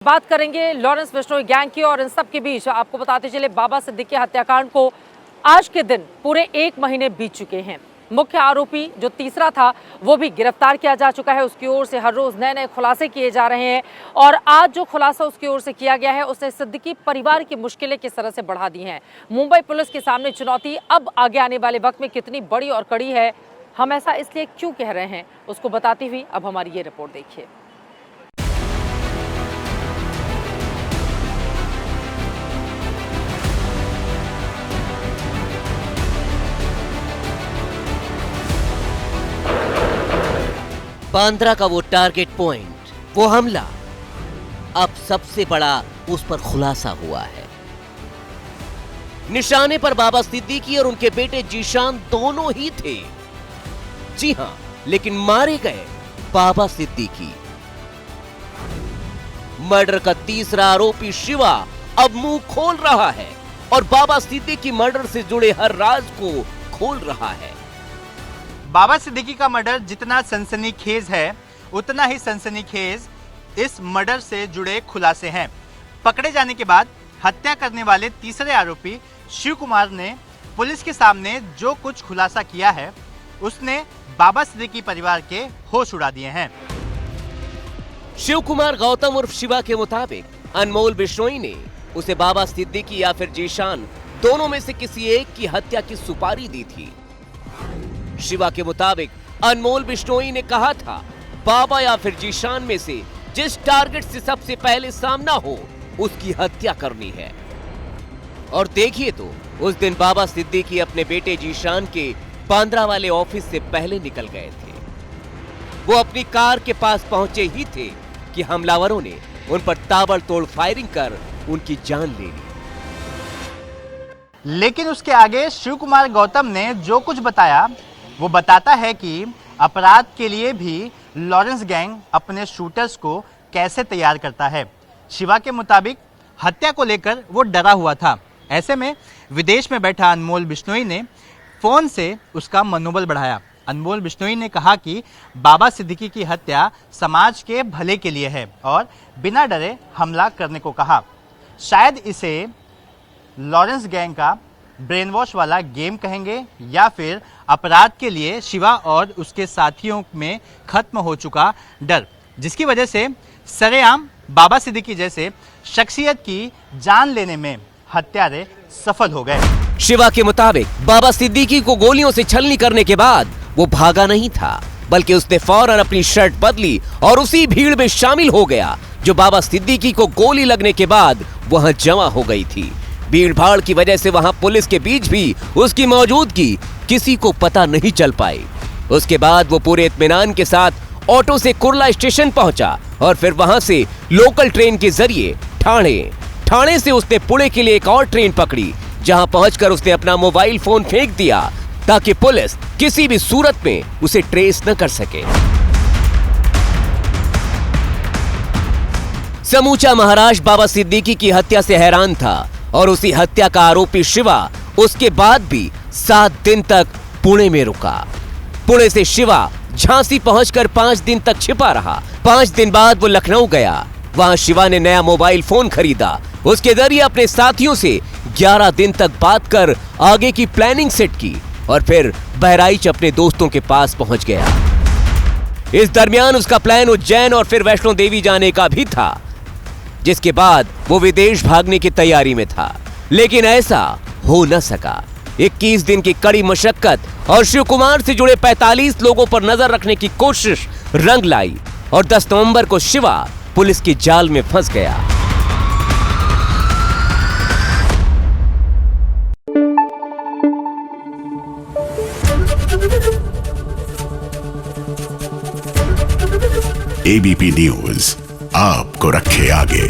बात करेंगे Lawrence Bishnoi gang की और इन सब के बीच आपको बताते चले बाबा सिद्दीकी हत्याकांड को आज के दिन पूरे 1 महीने बीत चुके हैं। मुख्य आरोपी जो तीसरा था वो भी गिरफ्तार किया जा चुका है। उसकी ओर से हर रोज नए नए खुलासे किए जा रहे हैं और आज जो खुलासा उसकी ओर से किया गया है उसने सिद्दीकी परिवार की मुश्किलें किस तरह से बढ़ा दी हैं। मुंबई पुलिस के सामने चुनौती अब आगे आने वाले वक्त में कितनी बड़ी और कड़ी है, हम ऐसा इसलिए क्यों कह रहे हैं उसको बताती हुई अब हमारी ये रिपोर्ट देखिए। बांद्रा का वो टारगेट पॉइंट, वो हमला, अब सबसे बड़ा उस पर खुलासा हुआ है। निशाने पर बाबा सिद्दीकी और उनके बेटे जीशान दोनों ही थे। जी हां, लेकिन मारे गए बाबा सिद्दीकी। मर्डर का तीसरा आरोपी शिवा अब मुंह खोल रहा है और बाबा सिद्दीकी मर्डर से जुड़े हर राज को खोल रहा है। बाबा सिद्दीकी का मर्डर जितना सनसनीखेज है उतना ही सनसनीखेज इस मर्डर से जुड़े खुलासे हैं। पकड़े जाने के बाद हत्या करने वाले तीसरे आरोपी शिव कुमार ने पुलिस के सामने जो कुछ खुलासा किया है उसने बाबा सिद्दीकी परिवार के होश उड़ा दिए हैं। शिव कुमार गौतम उर्फ शिवा के मुताबिक अनमोल बिश्नोई ने उसे बाबा सिद्दीकी या फिर जीशान दोनों में से किसी एक की हत्या की सुपारी दी थी। शिवा के मुताबिक अनमोल बिश्नोई ने कहा था बाबा या फिर जीशान में से जिस टारगेट से सबसे पहले सामना हो उसकी हत्या करनी है। और देखिए तो उस दिन बाबा सिद्दीकी अपने बेटे जीशान के बांद्रा वाले ऑफिस से पहले निकल गए थे। वो अपनी कार के पास पहुंचे ही थे कि हमलावरों ने उन पर ताबड़तोड़ फायरिंग कर उनकी जान ले ली। लेकिन उसके आगे शिव कुमार गौतम ने जो कुछ बताया वो बताता है कि अपराध के लिए भी लॉरेंस गैंग अपने शूटर्स को कैसे तैयार करता है। शिवा के मुताबिक हत्या को लेकर वो डरा हुआ था। ऐसे में विदेश में बैठा अनमोल बिश्नोई ने फोन से उसका मनोबल बढ़ाया। अनमोल बिश्नोई ने कहा कि बाबा सिद्दीकी की हत्या समाज के भले के लिए है और बिना डरे हमला करने को कहा। शायद इसे लॉरेंस गैंग का ब्रेन वॉश वाला गेम कहेंगे या फिर अपराध के लिए शिवा और उसके साथियों में खत्म हो चुका डर, जिसकी वजह से सरेआम बाबा सिद्दीकी जैसे शख्सियत की जान लेने में हत्यारे सफल हो गए। शिवा के मुताबिक बाबा सिद्दीकी को गोलियों से छलनी करने के बाद वो भागा नहीं था, बल्कि उसने फौरन अपनी शर्ट बदली और उसी भीड़ में शामिल हो गया जो बाबा सिद्दीकी को गोली लगने के बाद वहां जमा हो गई थी। भीड़ भाड़ की वजह से वहां पुलिस के बीच भी उसकी मौजूदगी किसी को पता नहीं चल पाई। उसके बाद वो पूरे इत्मीनान के साथ ऑटो से कुर्ला स्टेशन पहुंचा और फिर वहां से लोकल ट्रेन के जरिए ठाणे से उसने पुणे के लिए एक और ट्रेन पकड़ी, जहां पहुंचकर उसने अपना मोबाइल फोन फेंक दिया ताकि पुलिस किसी भी सूरत में उसे ट्रेस न कर सके। समूचा महाराष्ट्र बाबा सिद्दीकी की हत्या से हैरान था और उसी हत्या का आरोपी शिवा उसके बाद भी 7 दिन तक पुणे में रुका। पुणे से शिवा झांसी पहुंचकर 5 दिन तक छिपा रहा। 5 दिन बाद वो लखनऊ गया। वहां शिवा ने नया मोबाइल फोन खरीदा। उसके जरिए अपने साथियों से 11 दिन तक बात कर आगे की प्लानिंग सेट की और फिर बहराइच अपने दोस्तों के पास पहुंच गया। इस दरमियान उसका प्लान उज्जैन और फिर वैष्णो देवी जाने का भी था, जिसके बाद वो विदेश भागने की तैयारी में था, लेकिन ऐसा हो न सका। 21 दिन की कड़ी मशक्कत और शिव कुमार से जुड़े 45 लोगों पर नजर रखने की कोशिश रंग लाई और 10 नवंबर को शिवा पुलिस की जाल में फंस गया। एबीपी न्यूज आपको रखे आगे।